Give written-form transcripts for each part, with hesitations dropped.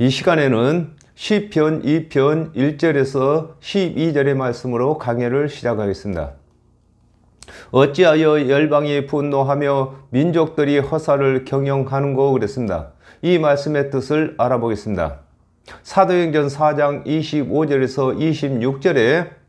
이 시간에는 시편 2편 1절에서 12절의 말씀으로 강해를 시작하겠습니다. 어찌하여 열방이 분노하며 민족들이 허사를 경영하는고 그랬습니다. 이 말씀의 뜻을 알아보겠습니다. 사도행전 4장 25절에서 26절에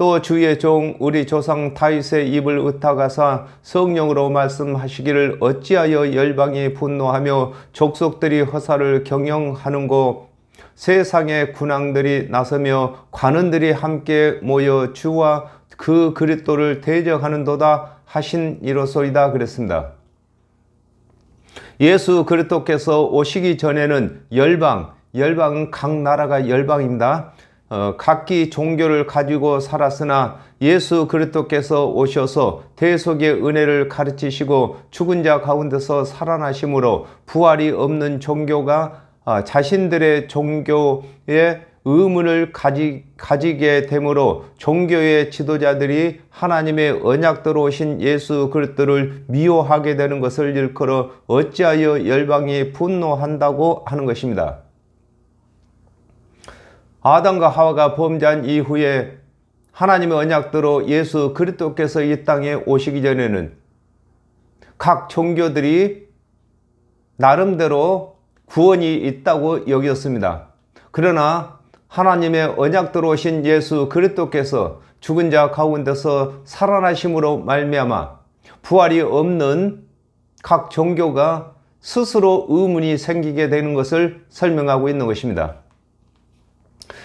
또 주의 종 우리 조상 다윗의 입을 의탁하사 성령으로 말씀하시기를 어찌하여 열방이 분노하며 족속들이 허사를 경영하는고 세상의 군왕들이 나서며 관원들이 함께 모여 주와 그 그리스도를 대적하는도다 하신 이로소이다 그랬습니다. 예수 그리스도께서 오시기 전에는 열방은 각 나라가 열방입니다. 각기 종교를 가지고 살았으나 예수 그리스도께서 오셔서 대속의 은혜를 가르치시고 죽은 자 가운데서 살아나심으로 부활이 없는 종교가 자신들의 종교의 의문을 가지게 되므로 종교의 지도자들이 하나님의 언약대로 오신 예수 그리스도를 미워하게 되는 것을 일컬어 어찌하여 열방이 분노한다고 하는 것입니다. 아담과 하와가 범죄한 이후에 하나님의 언약대로 예수 그리스도께서 이 땅에 오시기 전에는 각 종교들이 나름대로 구원이 있다고 여겼습니다. 그러나 하나님의 언약대로 오신 예수 그리스도께서 죽은 자 가운데서 살아나심으로 말미암아 부활이 없는 각 종교가 스스로 의문이 생기게 되는 것을 설명하고 있는 것입니다.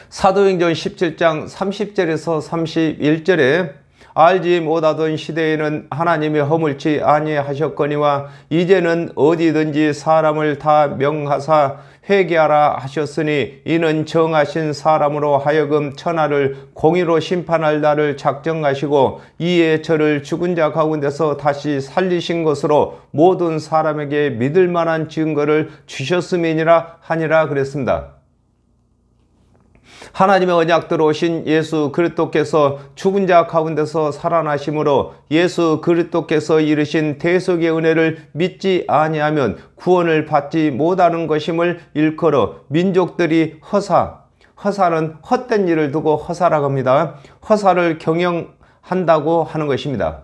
사도행전 17장 30절에서 31절에 알지 못하던 시대에는 하나님이 허물지 아니하셨거니와 이제는 어디든지 사람을 다 명하사 회개하라 하셨으니 이는 정하신 사람으로 하여금 천하를 공의로 심판할 날을 작정하시고 이에 저를 죽은 자 가운데서 다시 살리신 것으로 모든 사람에게 믿을 만한 증거를 주셨음이니라 하니라 그랬습니다. 하나님의 언약대로 오신 예수 그리스도께서 죽은 자 가운데서 살아나심으로 예수 그리스도께서 이르신 대속의 은혜를 믿지 아니하면 구원을 받지 못하는 것임을 일컬어 민족들이 허사는 헛된 일을 두고 허사라고 합니다. 허사를 경영한다고 하는 것입니다.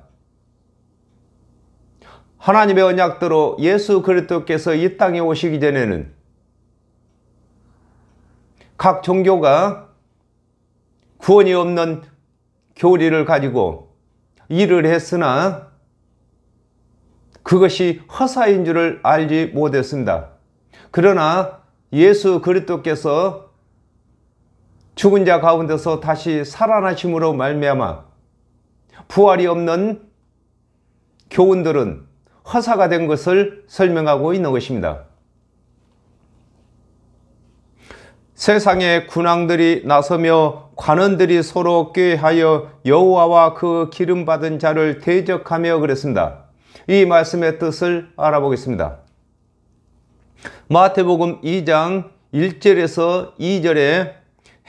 하나님의 언약대로 예수 그리스도께서 이 땅에 오시기 전에는 각 종교가 구원이 없는 교리를 가지고 일을 했으나 그것이 허사인 줄을 알지 못했습니다. 그러나 예수 그리스도께서 죽은 자 가운데서 다시 살아나심으로 말미암아 부활이 없는 교훈들은 허사가 된 것을 설명하고 있는 것입니다. 세상의 군왕들이 나서며 관원들이 서로 꾀하여 여호와와 그 기름받은 자를 대적하며 그랬습니다. 이 말씀의 뜻을 알아보겠습니다. 마태복음 2장 1절에서 2절에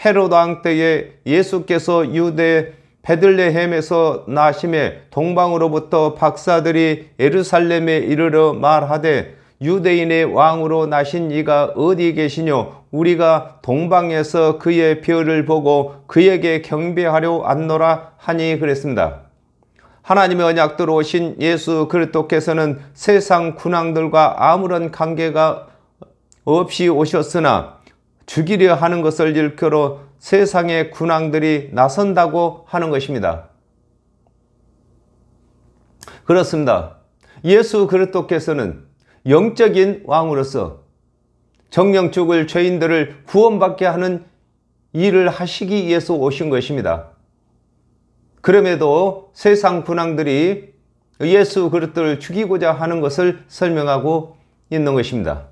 헤롯 왕 때에 예수께서 유대 베들레헴에서 나심에 동방으로부터 박사들이 예루살렘에 이르러 말하되 유대인의 왕으로 나신 이가 어디 계시뇨? 우리가 동방에서 그의 별을 보고 그에게 경배하려 왔노라 하니 그랬습니다. 하나님의 언약대로 오신 예수 그리스도께서는 세상 군왕들과 아무런 관계가 없이 오셨으나 죽이려 하는 것을 일컬어 세상의 군왕들이 나선다고 하는 것입니다. 그렇습니다. 예수 그리스도께서는 영적인 왕으로서 정령 죽을 죄인들을 구원받게 하는 일을 하시기 위해서 오신 것입니다. 그럼에도 세상 군왕들이 예수 그리스도를 죽이고자 하는 것을 설명하고 있는 것입니다.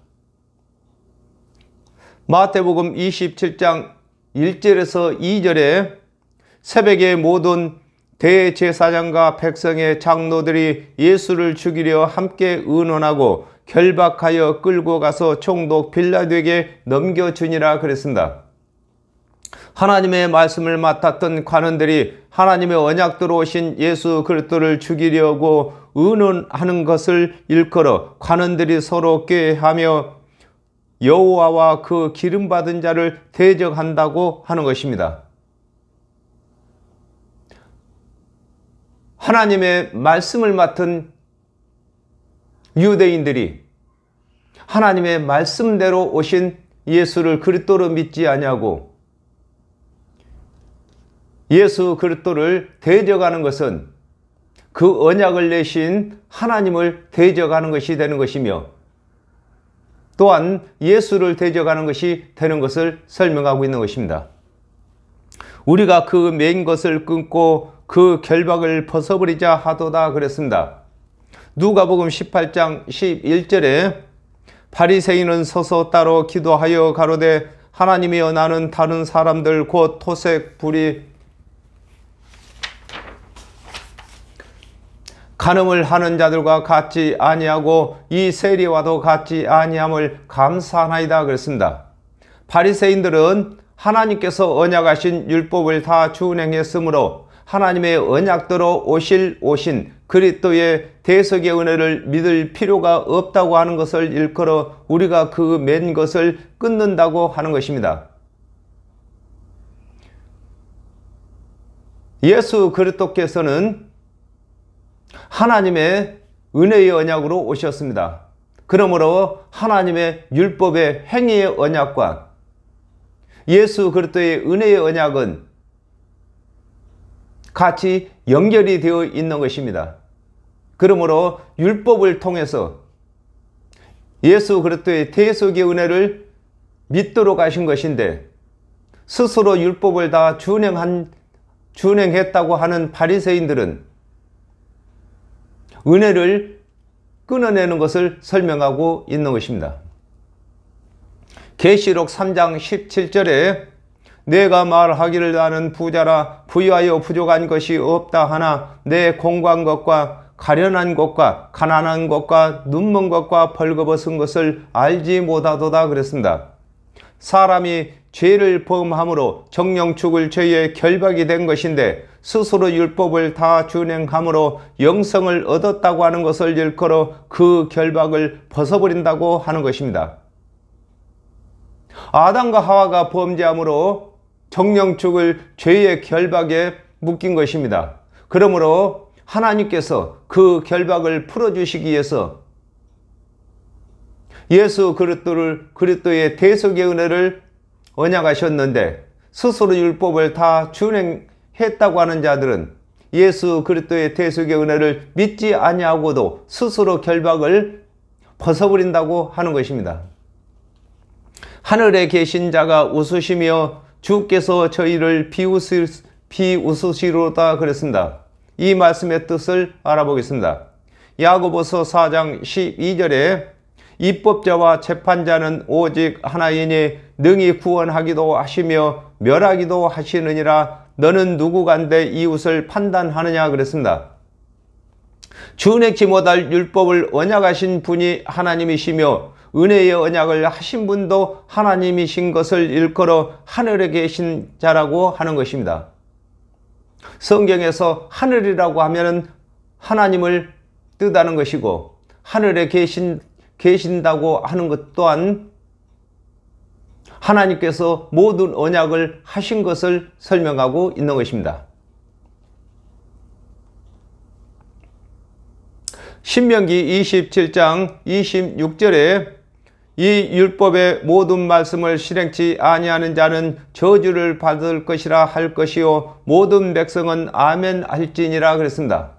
마태복음 27장 1절에서 2절에 새벽에 모든 대제사장과 백성의 장로들이 예수를 죽이려 함께 의논하고 결박하여 끌고 가서 총독 빌라도에게 넘겨주니라 그랬습니다. 하나님의 말씀을 맡았던 관원들이 하나님의 언약대로 오신 예수 그리스도를 죽이려고 의논하는 것을 일컬어 관원들이 서로 꾀하며 여호와와 그 기름받은 자를 대적한다고 하는 것입니다. 하나님의 말씀을 맡은 유대인들이 하나님의 말씀대로 오신 예수를 그리스도로 믿지 아니하고 예수 그리스도를 대적하는 것은 그 언약을 내신 하나님을 대적하는 것이 되는 것이며 또한 예수를 대적하는 것이 되는 것을 설명하고 있는 것입니다. 우리가 그 맨 것을 끊고 그 결박을 벗어버리자 하도다 그랬습니다. 누가복음 18장 11절에 바리새인은 서서 따로 기도하여 가로되 하나님이여 나는 다른 사람들 곧 토색 불이 간음을 하는 자들과 같지 아니하고 이 세리와도 같지 아니함을 감사하나이다 그랬습니다. 바리새인들은 하나님께서 언약하신 율법을 다 준행했으므로 하나님의 언약대로 오신 그리스도의 대속의 은혜를 믿을 필요가 없다고 하는 것을 일컬어 우리가 그 맨 것을 끊는다고 하는 것입니다. 예수 그리스도께서는 하나님의 은혜의 언약으로 오셨습니다. 그러므로 하나님의 율법의 행위의 언약과 예수 그리스도의 은혜의 언약은 같이 연결이 되어 있는 것입니다. 그러므로 율법을 통해서 예수 그리스도의 대속의 은혜를 믿도록 하신 것인데 스스로 율법을 다 준행했다고 하는 바리새인들은 은혜를 끊어내는 것을 설명하고 있는 것입니다. 계시록 3장 17절에 내가 말하기를 나는 부자라 부유하여 부족한 것이 없다 하나 내 공고한 것과 가련한 것과 가난한 것과 눈먼 것과 벌거벗은 것을 알지 못하도다 그랬습니다. 사람이 죄를 범함으로 정령 죽을 죄의 결박이 된 것인데 스스로 율법을 다 준행함으로 영생을 얻었다고 하는 것을 일컬어 그 결박을 벗어버린다고 하는 것입니다. 아담과 하와가 범죄함으로 정령 죽을 죄의 결박에 묶인 것입니다. 그러므로 하나님께서 그 결박을 풀어주시기 위해서 예수 그리스도의 대속의 은혜를 언약하셨는데 스스로 율법을 다 준행했다고 하는 자들은 예수 그리스도의 대속의 은혜를 믿지 아니하고도 스스로 결박을 벗어버린다고 하는 것입니다. 하늘에 계신 자가 웃으시며 주께서 저희를 비웃으시로다 그랬습니다. 이 말씀의 뜻을 알아보겠습니다. 야고보서 4장 12절에 입법자와 재판자는 오직 하나이니 능히 구원하기도 하시며 멸하기도 하시느니라 너는 누구간데 이웃을 판단하느냐 그랬습니다. 준행치 못할 율법을 언약하신 분이 하나님이시며 은혜의 언약을 하신 분도 하나님이신 것을 일컬어 하늘에 계신 자라고 하는 것입니다. 성경에서 하늘이라고 하면 하나님을 뜻하는 것이고 하늘에 계신다고 하는 것 또한 하나님께서 모든 언약을 하신 것을 설명하고 있는 것입니다. 신명기 27장 26절에 이 율법의 모든 말씀을 실행치 아니하는 자는 저주를 받을 것이라 할 것이요 모든 백성은 아멘 할지니라 그랬습니다.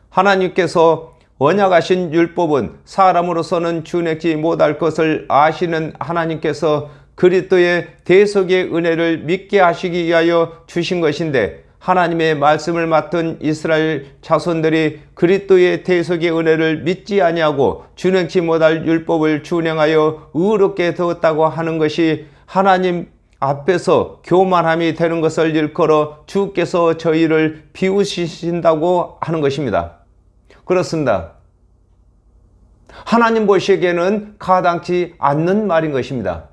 하나님께서 언약하신 율법은 사람으로서는 준행치 못할 것을 아시는 하나님께서 그리스도의 대속의 은혜를 믿게 하시기 위하여 주신 것인데 하나님의 말씀을 맡은 이스라엘 자손들이 그리스도의 대속의 은혜를 믿지 아니하고 준행치 못할 율법을 준행하여 의롭게 되었다고 하는 것이 하나님 앞에서 교만함이 되는 것을 일컬어 주께서 저희를 비웃으신다고 하는 것입니다. 그렇습니다. 하나님 보시기에는 가당치 않는 말인 것입니다.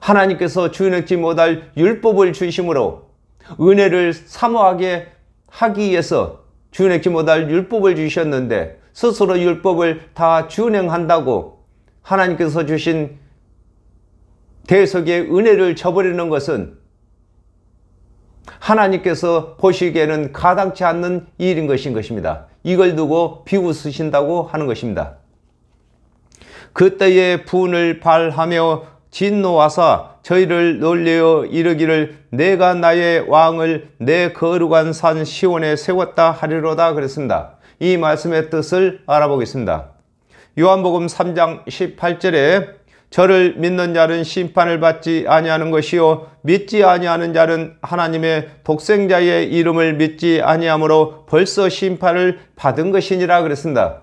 하나님께서 준행치 못할 율법을 주심으로 은혜를 사모하게 하기 위해서 준행치 못할 율법을 주셨는데 스스로 율법을 다 준행한다고 하나님께서 주신 대속의 은혜를 저버리는 것은 하나님께서 보시기에는 가당치 않는 일인 것입니다. 이걸 두고 비웃으신다고 하는 것입니다. 그때에 분을 발하며 진노하사 저희를 놀려 이르기를 내가 나의 왕을 내 거룩한 산 시온에 세웠다 하리로다 그랬습니다. 이 말씀의 뜻을 알아보겠습니다. 요한복음 3장 18절에 저를 믿는 자는 심판을 받지 아니하는 것이요 믿지 아니하는 자는 하나님의 독생자의 이름을 믿지 아니하므로 벌써 심판을 받은 것이니라 그랬습니다.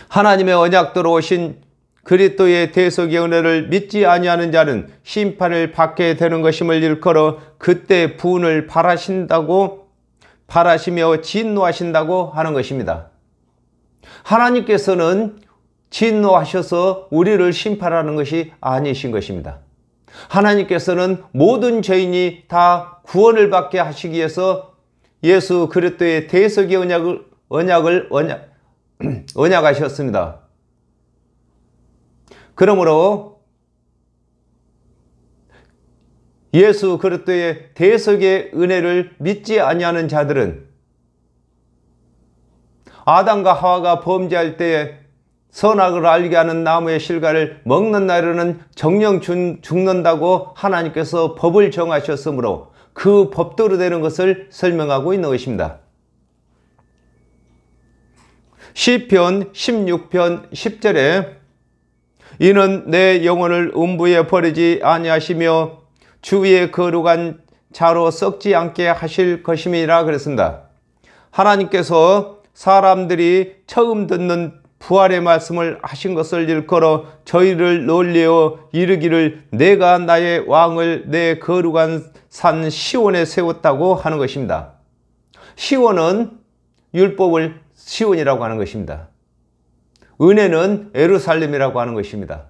하나님의 언약대로 오신 그리스도의 대속의 은혜를 믿지 아니하는 자는 심판을 받게 되는 것임을 일컬어 그때 분을 바라시며 진노하신다고 하는 것입니다. 하나님께서는 진노하셔서 우리를 심판하는 것이 아니신 것입니다. 하나님께서는 모든 죄인이 다 구원을 받게 하시기 위해서 예수 그리스도의 대속의 언약하셨습니다. 그러므로 예수 그리스도의 대속의 은혜를 믿지 아니하는 자들은 아담과 하와가 범죄할 때에 선악을 알게 하는 나무의 실과를 먹는 날에는 정령 죽는다고 하나님께서 법을 정하셨으므로 그 법대로 되는 것을 설명하고 있는 것입니다. 시편 16편 10절에 이는 내 영혼을 음부에 버리지 아니하시며 주위의 거룩한 자로 썩지 않게 하실 것임이라 그랬습니다. 하나님께서 사람들이 처음 듣는 부활의 말씀을 하신 것을 일컬어 저희를 놀려 이르기를 내가 나의 왕을 내 거룩한 산 시온에 세웠다고 하는 것입니다. 시온은 율법을 시온이라고 하는 것입니다. 은혜는 예루살렘이라고 하는 것입니다.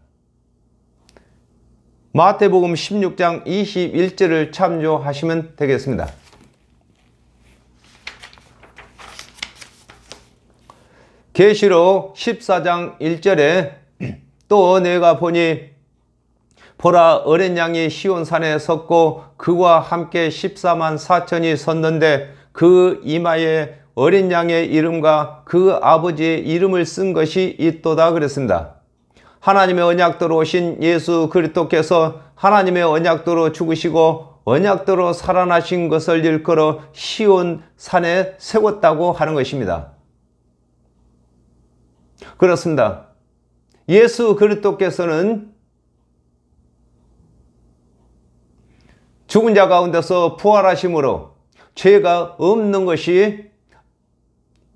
마태복음 16장 21절을 참조하시면 되겠습니다. 계시록 14장 1절에 또 내가 보니 보라 어린 양이 시온산에 섰고 그와 함께 14만 4천이 섰는데 그 이마에 어린 양의 이름과 그 아버지의 이름을 쓴 것이 있도다 그랬습니다. 하나님의 언약대로 오신 예수 그리스도께서 하나님의 언약대로 죽으시고 언약대로 살아나신 것을 일컬어 시온산에 세웠다고 하는 것입니다. 그렇습니다. 예수 그리스도께서는 죽은 자 가운데서 부활하심으로 죄가 없는 것이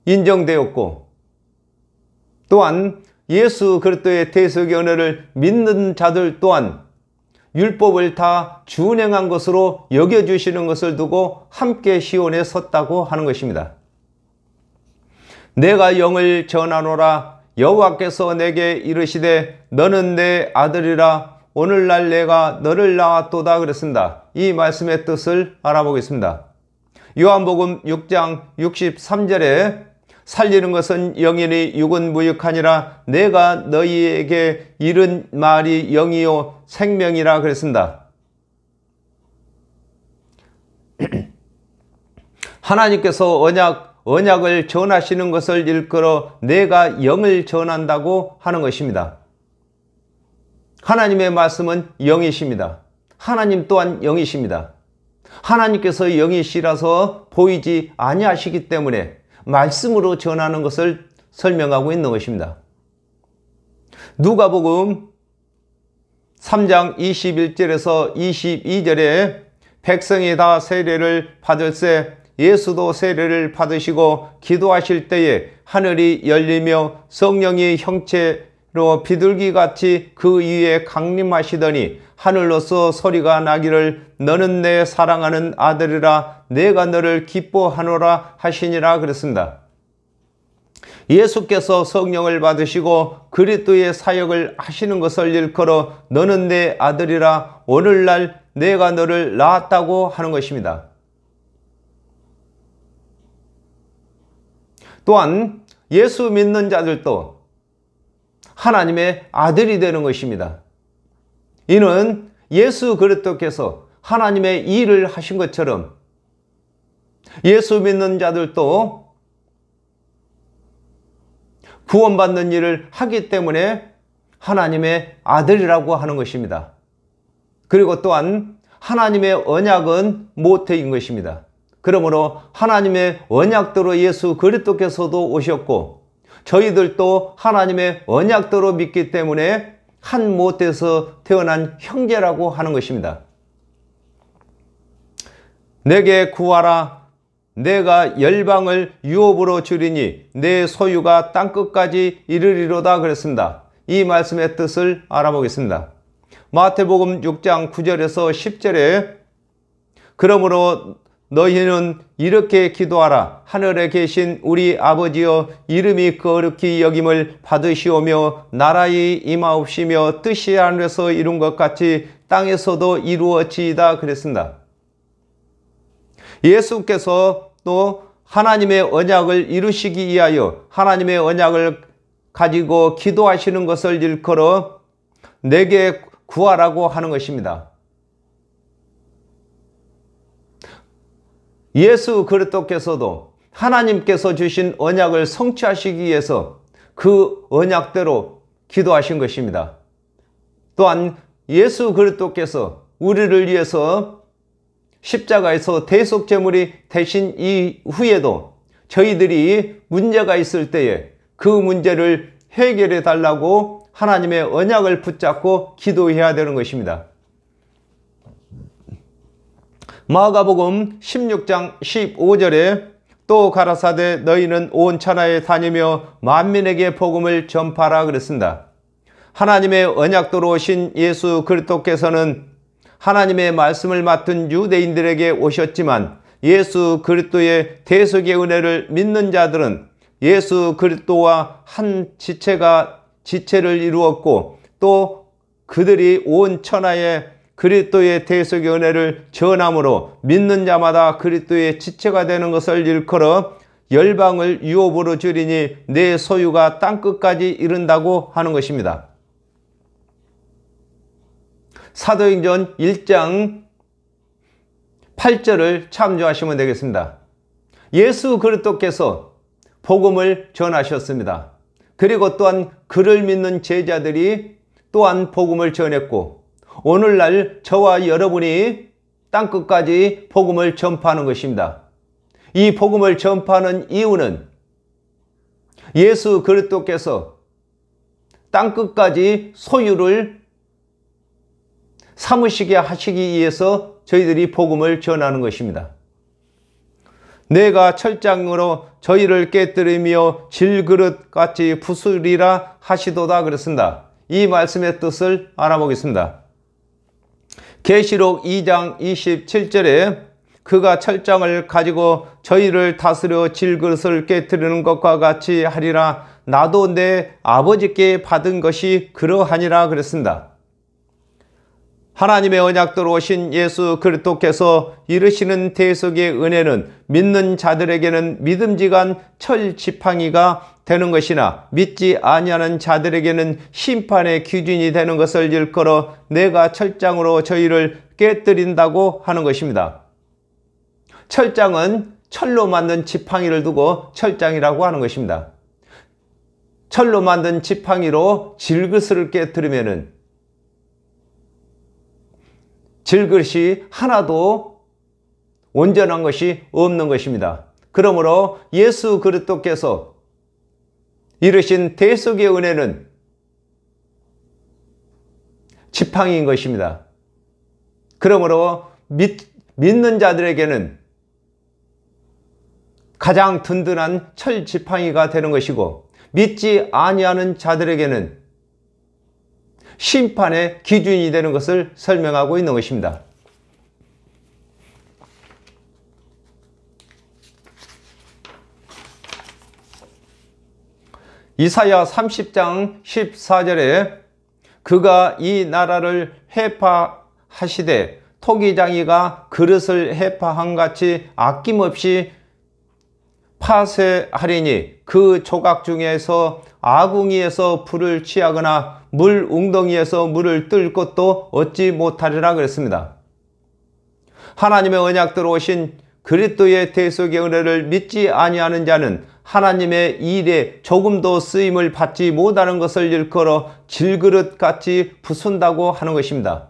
인정되었고 또한 예수 그리스도의 대속의 은혜를 믿는 자들 또한 율법을 다 준행한 것으로 여겨주시는 것을 두고 함께 시온에 섰다고 하는 것입니다. 내가 영을 전하노라 여호와께서 내게 이르시되 너는 내 아들이라 오늘날 내가 너를 낳았도다 그랬습니다. 이 말씀의 뜻을 알아보겠습니다. 요한복음 6장 63절에 살리는 것은 영이니 육은 무익하니라 내가 너희에게 이른 말이 영이요 생명이라 그랬습니다. 하나님께서 언약을 전하시는 것을 일컬어 내가 영을 전한다고 하는 것입니다. 하나님의 말씀은 영이십니다. 하나님 또한 영이십니다. 하나님께서 영이시라서 보이지 아니하시기 때문에 말씀으로 전하는 것을 설명하고 있는 것입니다. 누가복음 3장 21절에서 22절에 백성이 다 세례를 받을세 예수도 세례를 받으시고 기도하실 때에 하늘이 열리며 성령이 형체로 비둘기같이 그 위에 강림하시더니 하늘로서 소리가 나기를 너는 내 사랑하는 아들이라 내가 너를 기뻐하노라 하시니라 그랬습니다. 예수께서 성령을 받으시고 그리스도의 사역을 하시는 것을 일컬어 너는 내 아들이라 오늘날 내가 너를 낳았다고 하는 것입니다. 또한 예수 믿는 자들도 하나님의 아들이 되는 것입니다. 이는 예수 그리스도께서 하나님의 일을 하신 것처럼 예수 믿는 자들도 구원받는 일을 하기 때문에 하나님의 아들이라고 하는 것입니다. 그리고 또한 하나님의 언약은 모태인 것입니다. 그러므로 하나님의 언약대로 예수 그리스도께서도 오셨고 저희들도 하나님의 언약대로 믿기 때문에 한 모태에서 태어난 형제라고 하는 것입니다. 내게 구하라. 내가 열방을 유업으로 주리니 내 소유가 땅끝까지 이르리로다 그랬습니다. 이 말씀의 뜻을 알아보겠습니다. 마태복음 6장 9절에서 10절에 그러므로 너희는 이렇게 기도하라. 하늘에 계신 우리 아버지여 이름이 거룩히 여김을 받으시오며 나라의 임하옵시며 뜻이 하늘에서 이룬 것 같이 땅에서도 이루어지이다 그랬습니다. 예수께서 또 하나님의 언약을 이루시기 위하여 하나님의 언약을 가지고 기도하시는 것을 일컬어 내게 구하라고 하는 것입니다. 예수 그리스도께서도 하나님께서 주신 언약을 성취하시기 위해서 그 언약대로 기도하신 것입니다. 또한 예수 그리스도께서 우리를 위해서 십자가에서 대속제물이 되신 이후에도 저희들이 문제가 있을 때에 그 문제를 해결해 달라고 하나님의 언약을 붙잡고 기도해야 되는 것입니다. 마가복음 16장 15절에 또 가라사대 너희는 온 천하에 다니며 만민에게 복음을 전파하라 그랬습니다. 하나님의 언약도로 오신 예수 그리스도께서는 하나님의 말씀을 맡은 유대인들에게 오셨지만 예수 그리스도의 대속의 은혜를 믿는 자들은 예수 그리스도와 한 지체를 이루었고 또 그들이 온 천하에 그리스도의 대속의 은혜를 전함으로 믿는 자마다 그리스도의 지체가 되는 것을 일컬어 열방을 유업으로 주리니 내 소유가 땅끝까지 이른다고 하는 것입니다. 사도행전 1장 8절을 참조하시면 되겠습니다. 예수 그리스도께서 복음을 전하셨습니다. 그리고 또한 그를 믿는 제자들이 또한 복음을 전했고 오늘날 저와 여러분이 땅끝까지 복음을 전파하는 것입니다. 이 복음을 전파하는 이유는 예수 그리스도께서 땅끝까지 소유를 삼으시게 하시기 위해서 저희들이 복음을 전하는 것입니다. 내가 철장으로 저희를 깨뜨리며 질그릇같이 부수리라 하시도다 그랬습니다. 이 말씀의 뜻을 알아보겠습니다. 계시록 2장 27절에 그가 철장을 가지고 저희를 다스려 질그릇을 깨뜨리는 것과 같이 하리라. 나도 내 아버지께 받은 것이 그러하니라 그랬습니다. 하나님의 언약대로 오신 예수 그리스도께서 이루시는 대속의 은혜는 믿는 자들에게는 믿음직한 철지팡이가 되는 것이나 믿지 아니하는 자들에게는 심판의 기준이 되는 것을 일컬어 내가 철장으로 저희를 깨뜨린다고 하는 것입니다. 철장은 철로 만든 지팡이를 두고 철장이라고 하는 것입니다. 철로 만든 지팡이로 질그릇을 깨뜨리면은 질그릇이 하나도 온전한 것이 없는 것입니다. 그러므로 예수 그리스도께서 이루신 대속의 은혜는 지팡이인 것입니다. 그러므로 믿는 자들에게는 가장 든든한 철 지팡이가 되는 것이고 믿지 아니하는 자들에게는 심판의 기준이 되는 것을 설명하고 있는 것입니다. 이사야 30장 14절에 그가 이 나라를 해파하시되 토기장이가 그릇을 해파한 같이 아낌없이 파쇄하리니 그 조각 중에서 아궁이에서 불을 취하거나 물 웅덩이에서 물을 뜰 것도 얻지 못하리라 그랬습니다. 하나님의 언약대로 오신 그리스도의 대속의 은혜를 믿지 아니하는 자는 하나님의 일에 조금도 쓰임을 받지 못하는 것을 일컬어 질그릇같이 부순다고 하는 것입니다.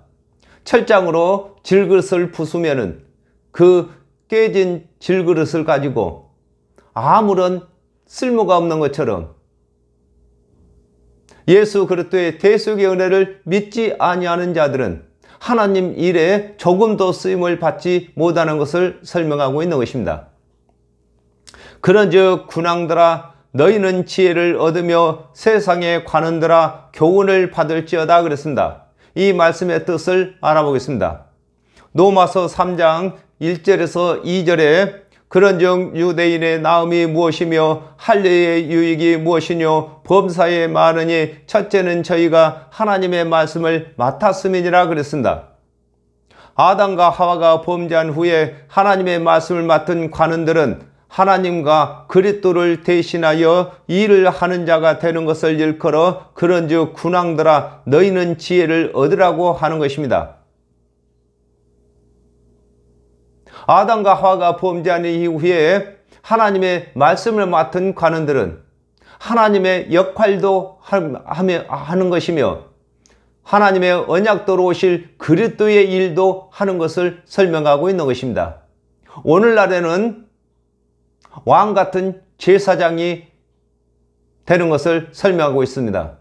철장으로 질그릇을 부수면은 그 깨진 질그릇을 가지고 아무런 쓸모가 없는 것처럼 예수 그리스도의 대속의 은혜를 믿지 아니하는 자들은 하나님 일에 조금도 쓰임을 받지 못하는 것을 설명하고 있는 것입니다. 그런즉 군왕들아 너희는 지혜를 얻으며 세상의 관원들아 교훈을 받을지어다 그랬습니다. 이 말씀의 뜻을 알아보겠습니다. 로마서 3장 1절에서 2절에 그런즉 유대인의 나음이 무엇이며 할례의 유익이 무엇이뇨 범사에 많으니 첫째는 저희가 하나님의 말씀을 맡았음이니라 그랬습니다. 아담과 하와가 범죄한 후에 하나님의 말씀을 맡은 관원들은 하나님과 그리스도를 대신하여 일을 하는 자가 되는 것을 일컬어 그런즉 군왕들아 너희는 지혜를 얻으라고 하는 것입니다. 아담과 하와가 범죄한 이후에 하나님의 말씀을 맡은 관원들은 하나님의 역할도 하는 것이며 하나님의 언약대로 오실 그리스도의 일도 하는 것을 설명하고 있는 것입니다. 오늘날에는 왕 같은 제사장이 되는 것을 설명하고 있습니다.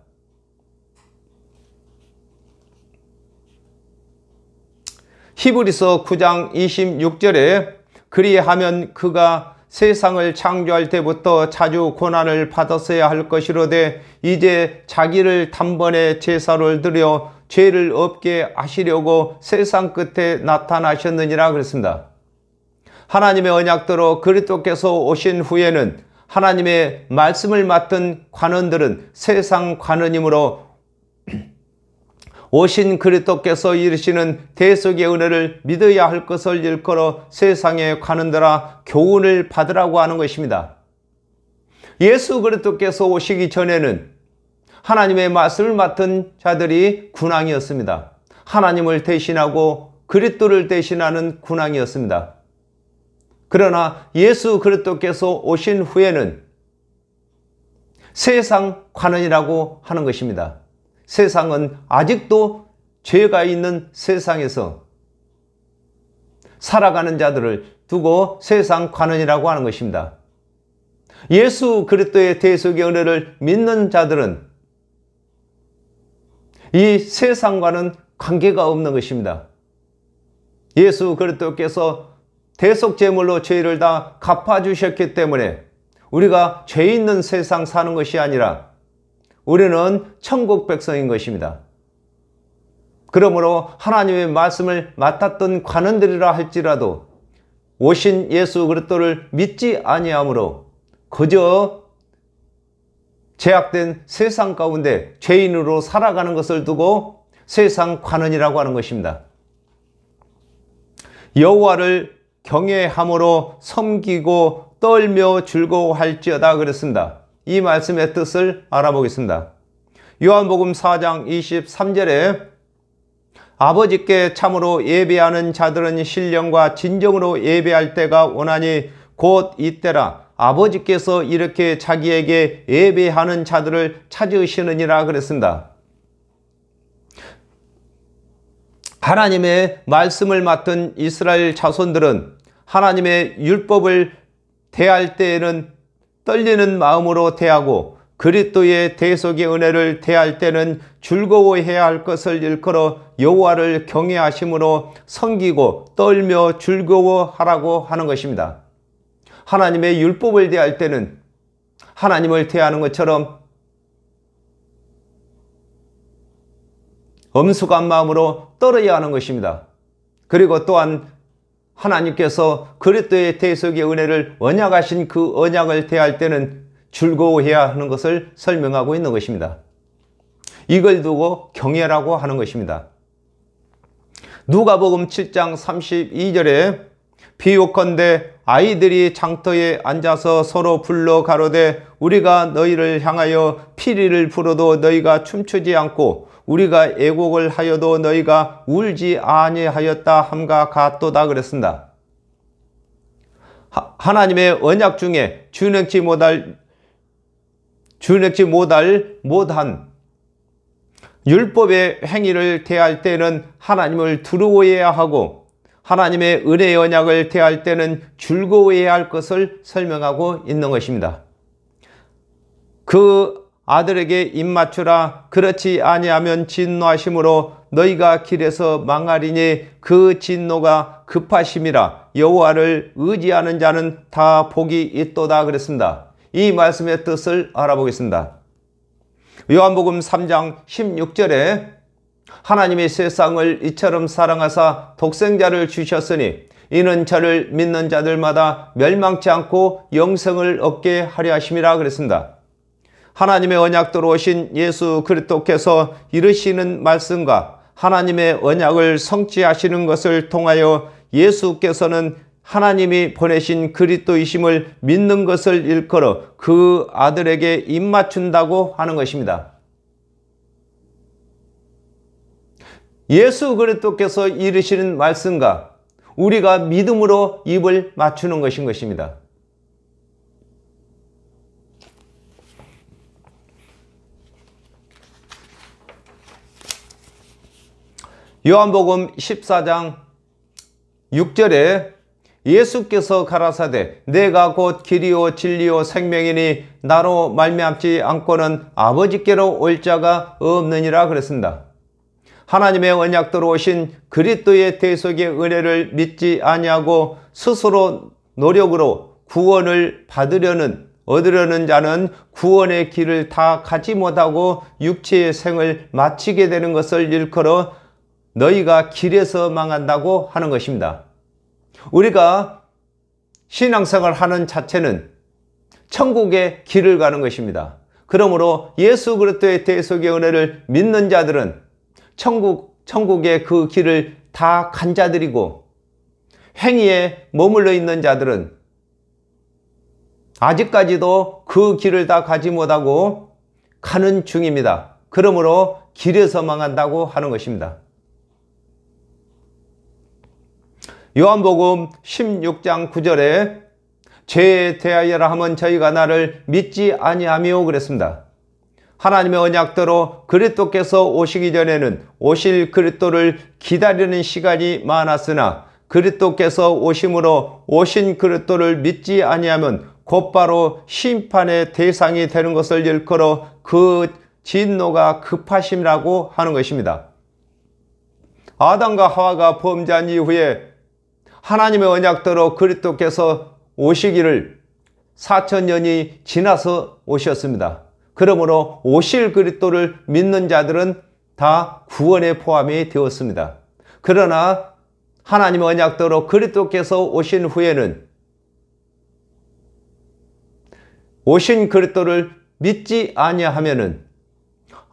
히브리서 9장 26절에 그리하면 그가 세상을 창조할 때부터 자주 고난을 받았어야 할 것이로되 이제 자기를 단번에 제사를 드려 죄를 없게 하시려고 세상 끝에 나타나셨느니라 그랬습니다. 하나님의 언약대로 그리스도께서 오신 후에는 하나님의 말씀을 맡은 관원들은 세상 관원이므로 오신 그리스도께서 이르시는 대속의 은혜를 믿어야 할 것을 일컬어 세상의 관원들아 교훈을 받으라고 하는 것입니다. 예수 그리스도께서 오시기 전에는 하나님의 말씀을 맡은 자들이 군왕이었습니다. 하나님을 대신하고 그리스도를 대신하는 군왕이었습니다. 그러나 예수 그리스도께서 오신 후에는 세상 관원이라고 하는 것입니다. 세상은 아직도 죄가 있는 세상에서 살아가는 자들을 두고 세상 관원이라고 하는 것입니다. 예수 그리스도의 대속의 은혜를 믿는 자들은 이 세상과는 관계가 없는 것입니다. 예수 그리스도께서 대속 제물로 죄를 다 갚아주셨기 때문에 우리가 죄 있는 세상 사는 것이 아니라 우리는 천국 백성인 것입니다. 그러므로 하나님의 말씀을 맡았던 관원들이라 할지라도 오신 예수 그리스도를 믿지 아니하므로 그저 제약된 세상 가운데 죄인으로 살아가는 것을 두고 세상 관원이라고 하는 것입니다. 여호와를 경외함으로 섬기고 떨며 즐거워할지어다 그랬습니다. 이 말씀의 뜻을 알아보겠습니다. 요한복음 4장 23절에 아버지께 참으로 예배하는 자들은 신령과 진정으로 예배할 때가 오나니 곧 이때라 아버지께서 이렇게 자기에게 예배하는 자들을 찾으시느니라 그랬습니다. 하나님의 말씀을 맡은 이스라엘 자손들은 하나님의 율법을 대할 때에는 떨리는 마음으로 대하고 그리스도의 대속의 은혜를 대할 때는 즐거워해야 할 것을 일컬어 여호와를 경외하심으로 섬기고 떨며 즐거워하라고 하는 것입니다. 하나님의 율법을 대할 때는 하나님을 대하는 것처럼 엄숙한 마음으로 떨어야 하는 것입니다. 그리고 또한 하나님께서 그리스도의 대속의 은혜를 언약하신 그 언약을 대할 때는 즐거워해야 하는 것을 설명하고 있는 것입니다. 이걸 두고 경외라고 하는 것입니다. 누가복음 7장 32절에 비유컨대 아이들이 장터에 앉아서 서로 불러 가로되 우리가 너희를 향하여 피리를 불어도 너희가 춤추지 않고 우리가 애곡을 하여도 너희가 울지 아니하였다 함과 같도다 그랬습니다. 하나님의 언약 중에 준행치 못한 율법의 행위를 대할 때는 하나님을 두려워해야 하고 하나님의 은혜의 언약을 대할 때는 즐거워해야 할 것을 설명하고 있는 것입니다. 그 아들에게 입맞추라. 그렇지 아니하면 진노하심으로 너희가 길에서 망하리니 그 진노가 급하심이라. 여호와를 의지하는 자는 다 복이 있도다 그랬습니다. 이 말씀의 뜻을 알아보겠습니다. 요한복음 3장 16절에 하나님이 세상을 이처럼 사랑하사 독생자를 주셨으니 이는 저를 믿는 자들마다 멸망치 않고 영생을 얻게 하려 하심이라 그랬습니다. 하나님의 언약대로 오신 예수 그리스도께서 이르시는 말씀과 하나님의 언약을 성취하시는 것을 통하여 예수께서는 하나님이 보내신 그리스도이심을 믿는 것을 일컬어 그 아들에게 입맞춘다고 하는 것입니다. 예수 그리스도께서 이르시는 말씀과 우리가 믿음으로 입을 맞추는 것인 것입니다. 요한복음 14장 6절에 예수께서 가라사대 내가 곧 길이요 진리요 생명이니 나로 말미암지 않고는 아버지께로 올 자가 없느니라 그랬습니다. 하나님의 언약대로 오신 그리스도의 대속의 은혜를 믿지 아니하고 스스로 노력으로 구원을 얻으려는 자는 구원의 길을 다 가지 못하고 육체의 생을 마치게 되는 것을 일컬어 너희가 길에서 망한다고 하는 것입니다. 우리가 신앙생활을 하는 자체는 천국의 길을 가는 것입니다. 그러므로 예수 그리스도의 대속의 은혜를 믿는 자들은 천국의 그 길을 다 간 자들이고 행위에 머물러 있는 자들은 아직까지도 그 길을 다 가지 못하고 가는 중입니다. 그러므로 길에서 망한다고 하는 것입니다. 요한복음 16장 9절에 죄에 대하여라 하면 저희가 나를 믿지 아니하며 그랬습니다. 하나님의 언약대로 그리스도께서 오시기 전에는 오실 그리스도를 기다리는 시간이 많았으나 그리스도께서 오심으로 오신 그리스도를 믿지 아니하면 곧바로 심판의 대상이 되는 것을 일컬어 그 진노가 급하심이라고 하는 것입니다. 아담과 하와가 범죄한 이후에 하나님의 언약대로 그리스도께서 오시기를 4000년이 지나서 오셨습니다. 그러므로 오실 그리스도를 믿는 자들은 다 구원에 포함이 되었습니다. 그러나 하나님의 언약대로 그리스도께서 오신 후에는 오신 그리스도를 믿지 아니하면은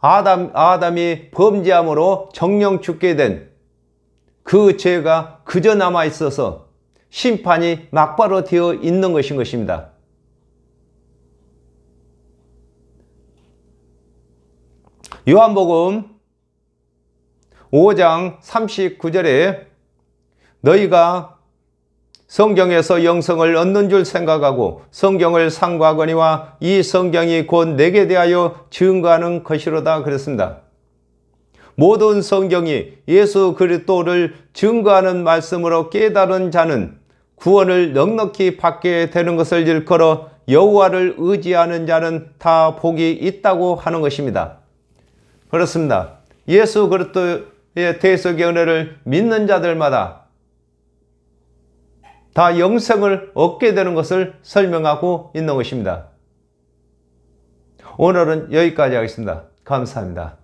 아담이 범죄함으로 정령 죽게 된 그 죄가 그저 남아 있어서 심판이 막바로 되어 있는 것인 것입니다. 요한복음 5장 39절에 너희가 성경에서 영생을 얻는 줄 생각하고 성경을 상고하거니와 이 성경이 곧 내게 대하여 증거하는 것이로다 그랬습니다. 모든 성경이 예수 그리스도를 증거하는 말씀으로 깨달은 자는 구원을 넉넉히 받게 되는 것을 일컬어 여호와를 의지하는 자는 다 복이 있다고 하는 것입니다. 그렇습니다. 예수 그리스도의 대속의 은혜를 믿는 자들마다 다 영생을 얻게 되는 것을 설명하고 있는 것입니다. 오늘은 여기까지 하겠습니다. 감사합니다.